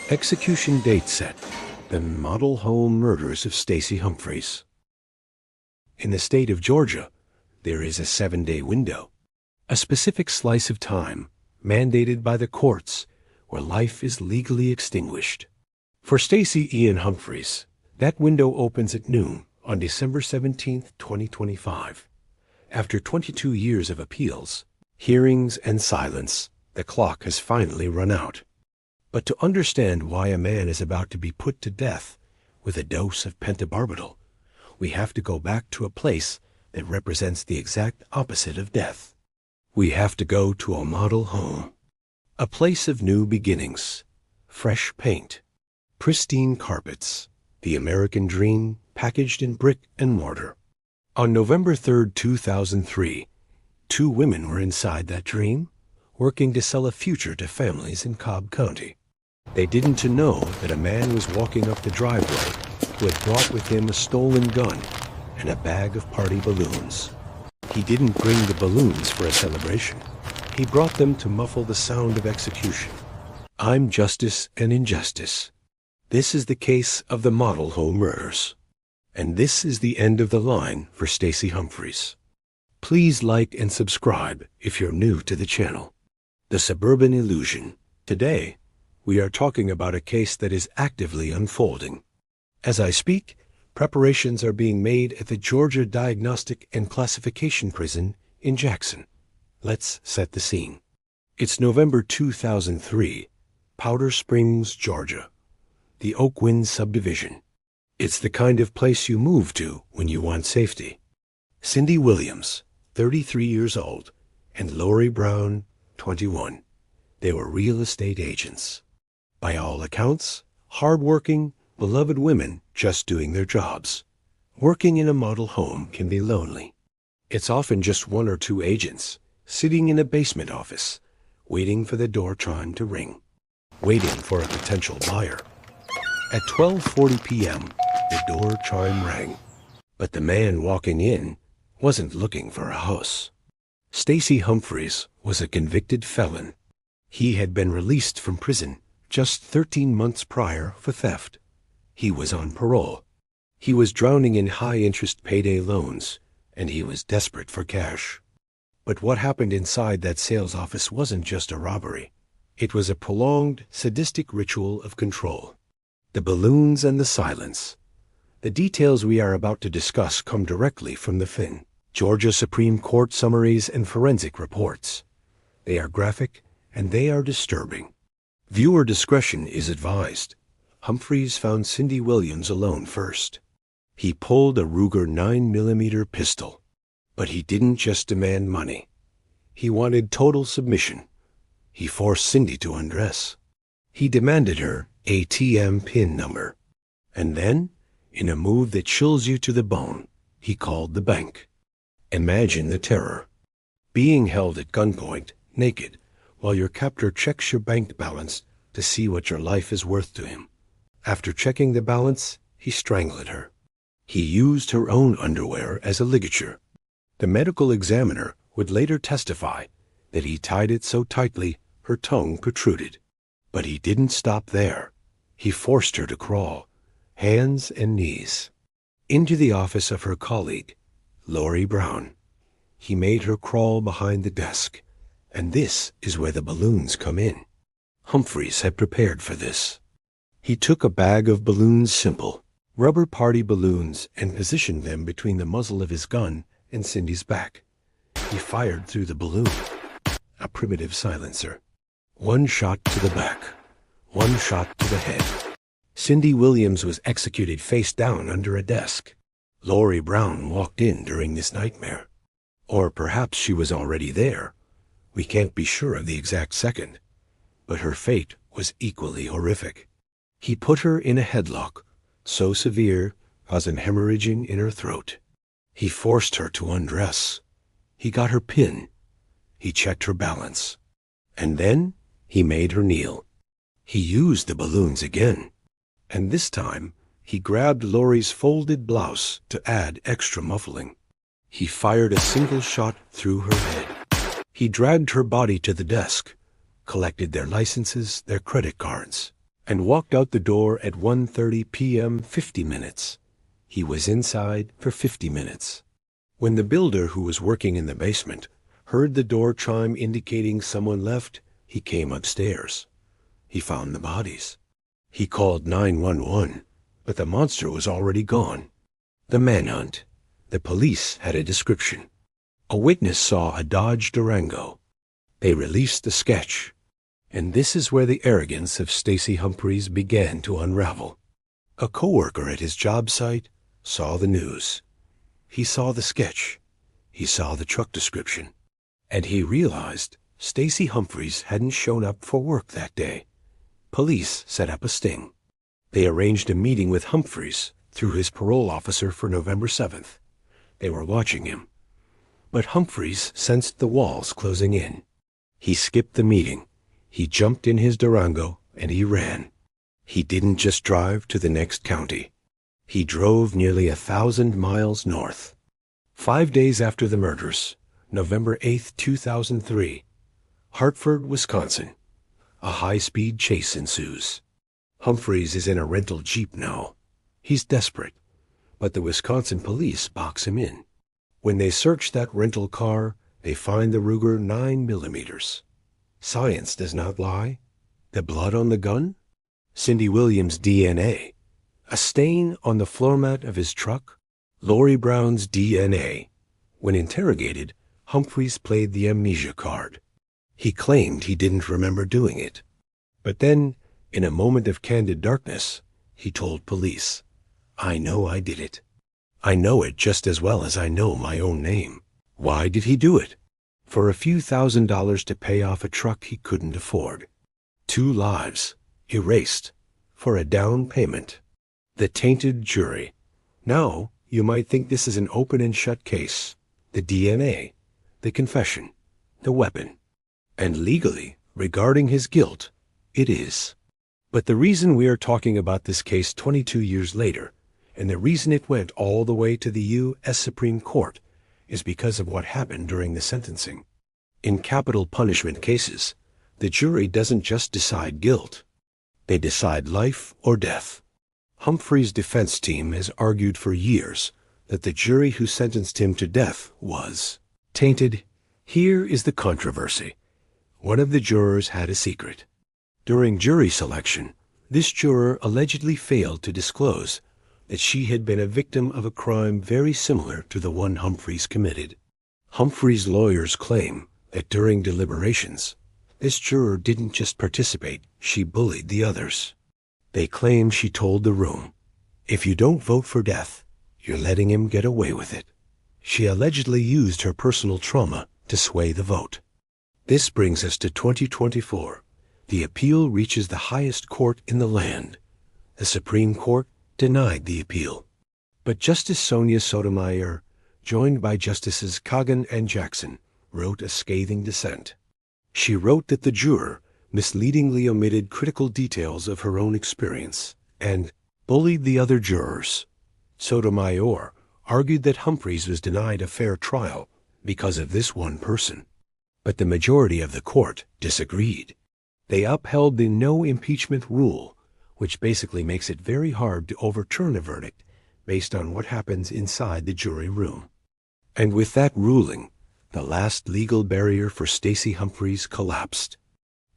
Execution date set. The model home murders of Stacey Humphreys. In the state of Georgia, there is a 7-day window, a specific slice of time mandated by the courts where life is legally extinguished. For Stacey Ian Humphreys, that window opens at noon on December 17, 2025. After 22 years of appeals, hearings, and silence, the clock has finally run out. But to understand why a man is about to be put to death with a dose of Pentobarbital, we have to go back to a place that represents the exact opposite of death. We have to go to a model home, a place of new beginnings, fresh paint, pristine carpets, the American dream packaged in brick and mortar. On November 3, 2003, 2 women were inside that dream, working to sell a future to families in Cobb County. They didn't know that a man was walking up the driveway who had brought with him a stolen gun and a bag of party balloons. He didn't bring the balloons for a celebration. He brought them to muffle the sound of execution. I'm justice and injustice. This is the case of the model home murders. And this is the end of the line for Stacey Humphreys. Please like and subscribe if you're new to the channel. The Suburban Illusion. Today, we are talking about a case that is actively unfolding. As I speak, preparations are being made at the Georgia Diagnostic and Classification Prison in Jackson. Let's set the scene. It's November 2003, Powder Springs, Georgia, the Oakwind subdivision. It's the kind of place you move to when you want safety. Cindy Williams, 33 years old, and Lori Brown, 21. They were real estate agents. By all accounts, hard-working, beloved women just doing their jobs. Working in a model home can be lonely. It's often just 1 or 2 agents sitting in a basement office, waiting for the door chime to ring, waiting for a potential buyer. At 12:40 p.m., the door chime rang. But the man walking in wasn't looking for a house. Stacey Humphreys was a convicted felon. He had been released from prison just 13 months prior for theft. He was on parole. He was drowning in high-interest payday loans, and he was desperate for cash. But what happened inside that sales office wasn't just a robbery. It was a prolonged, sadistic ritual of control. The balloons and the silence. The details we are about to discuss come directly from the FIN, Georgia Supreme Court summaries and forensic reports. They are graphic, and they are disturbing. Viewer discretion is advised. Humphreys found Cindy Williams alone first. He pulled a Ruger 9mm pistol. But he didn't just demand money. He wanted total submission. He forced Cindy to undress. He demanded her ATM PIN number. And then, in a move that chills you to the bone, he called the bank. Imagine the terror. Being held at gunpoint, naked, while your captor checks your bank balance to see what your life is worth to him. After checking the balance, he strangled her. He used her own underwear as a ligature. The medical examiner would later testify that he tied it so tightly her tongue protruded. But he didn't stop there. He forced her to crawl, hands and knees, into the office of her colleague, Lori Brown. He made her crawl behind the desk. And this is where the balloons come in. Humphreys had prepared for this. He took a bag of balloons, simple, rubber party balloons, and positioned them between the muzzle of his gun and Cindy's back. He fired through the balloon, a primitive silencer. 1 shot to the back, 1 shot to the head. Cindy Williams was executed face down under a desk. Lori Brown walked in during this nightmare. Or perhaps she was already there. We can't be sure of the exact second, but her fate was equally horrific. He put her in a headlock, so severe, causing hemorrhaging in her throat. He forced her to undress. He got her PIN. He checked her balance. And then he made her kneel. He used the balloons again. And this time, he grabbed Lori's folded blouse to add extra muffling. He fired a single shot through her head. He dragged her body to the desk, collected their licenses, their credit cards, and walked out the door at 1:30 p.m. 50 minutes. He was inside for 50 minutes. When the builder who was working in the basement heard the door chime indicating someone left, he came upstairs. He found the bodies. He called 911, but the monster was already gone. The manhunt. The police had a description. A witness saw a Dodge Durango. They released the sketch. And this is where the arrogance of Stacey Humphreys began to unravel. A coworker at his job site saw the news. He saw the sketch. He saw the truck description. And he realized Stacey Humphreys hadn't shown up for work that day. Police set up a sting. They arranged a meeting with Humphreys through his parole officer for November 7th. They were watching him. But Humphreys sensed the walls closing in. He skipped the meeting. He jumped in his Durango and he ran. He didn't just drive to the next county. He drove nearly 1,000 miles north. 5 days after the murders, November 8, 2003, Hartford, Wisconsin. A high-speed chase ensues. Humphreys is in a rental Jeep now. He's desperate, but the Wisconsin police box him in. When they search that rental car, they find the Ruger 9mm. Science does not lie. The blood on the gun? Cindy Williams' DNA. A stain on the floor mat of his truck? Lori Brown's DNA. When interrogated, Humphreys played the amnesia card. He claimed he didn't remember doing it. But then, in a moment of candid darkness, he told police, "I know I did it. I know it just as well as I know my own name." Why did he do it? For a few $1,000s to pay off a truck he couldn't afford. 2 lives, erased, for a down payment. The tainted jury. Now, you might think this is an open and shut case. The DNA, the confession, the weapon. And legally, regarding his guilt, it is. But the reason we are talking about this case 22 years later, and the reason it went all the way to the U.S. Supreme Court, is because of what happened during the sentencing. In capital punishment cases, the jury doesn't just decide guilt. They decide life or death. Humphreys' defense team has argued for years that the jury who sentenced him to death was tainted. Here is the controversy. One of the jurors had a secret. During jury selection, this juror allegedly failed to disclose that she had been a victim of a crime very similar to the one Humphreys committed. Humphreys' lawyers claim that during deliberations, this juror didn't just participate, she bullied the others. They claim she told the room, "If you don't vote for death, you're letting him get away with it." She allegedly used her personal trauma to sway the vote. This brings us to 2024. The appeal reaches the highest court in the land. The Supreme Court denied the appeal. But Justice Sonia Sotomayor, joined by Justices Kagan and Jackson, wrote a scathing dissent. She wrote that the juror misleadingly omitted critical details of her own experience and bullied the other jurors. Sotomayor argued that Humphreys was denied a fair trial because of this one person. But the majority of the court disagreed. They upheld the no impeachment rule, which basically makes it very hard to overturn a verdict based on what happens inside the jury room. And with that ruling, the last legal barrier for Stacey Humphreys collapsed.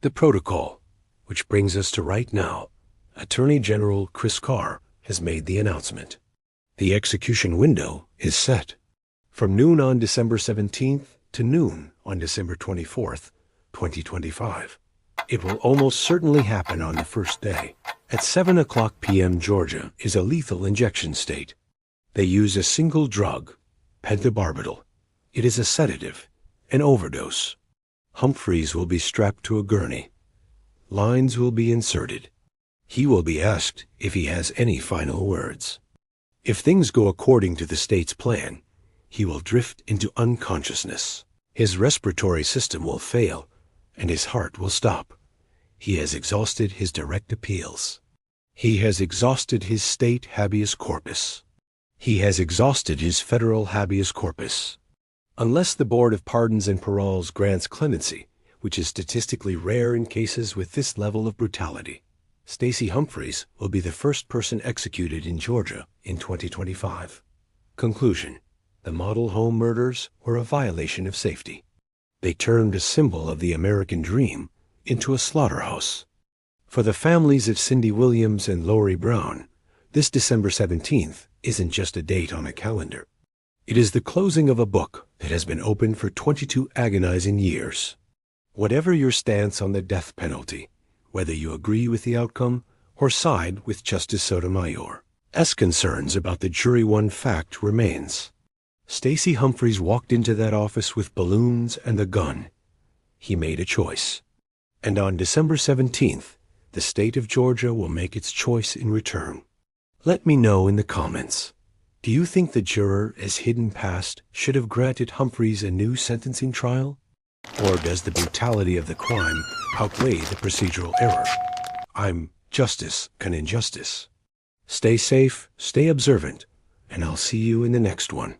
The protocol, which brings us to right now. Attorney General Chris Carr has made the announcement. The execution window is set. From noon on December 17th to noon on December 24th, 2025. It will almost certainly happen on the first day. At 7:00 p.m. Georgia is a lethal injection state. They use a single drug, Pentobarbital. It is a sedative, an overdose. Humphreys will be strapped to a gurney. Lines will be inserted. He will be asked if he has any final words. If things go according to the state's plan, he will drift into unconsciousness. His respiratory system will fail, and his heart will stop. He has exhausted his direct appeals. He has exhausted his state habeas corpus. He has exhausted his federal habeas corpus. Unless the Board of Pardons and Paroles grants clemency, which is statistically rare in cases with this level of brutality, Stacey Humphreys will be the first person executed in Georgia in 2025. Conclusion: the model home murders were a violation of safety. They turned a symbol of the American dream into a slaughterhouse. For the families of Cindy Williams and Lori Brown, this December 17th isn't just a date on a calendar. It is the closing of a book that has been open for 22 agonizing years. Whatever your stance on the death penalty, whether you agree with the outcome or side with Justice Sotomayor, S. concerns about the jury one fact remains. Stacey Humphreys walked into that office with balloons and a gun. He made a choice. And on December 17th, the state of Georgia will make its choice in return. Let me know in the comments. Do you think the juror, as hidden past, should have granted Humphreys a new sentencing trial? Or does the brutality of the crime outweigh the procedural error? I'm Justice Can Injustice. Stay safe, stay observant, and I'll see you in the next one.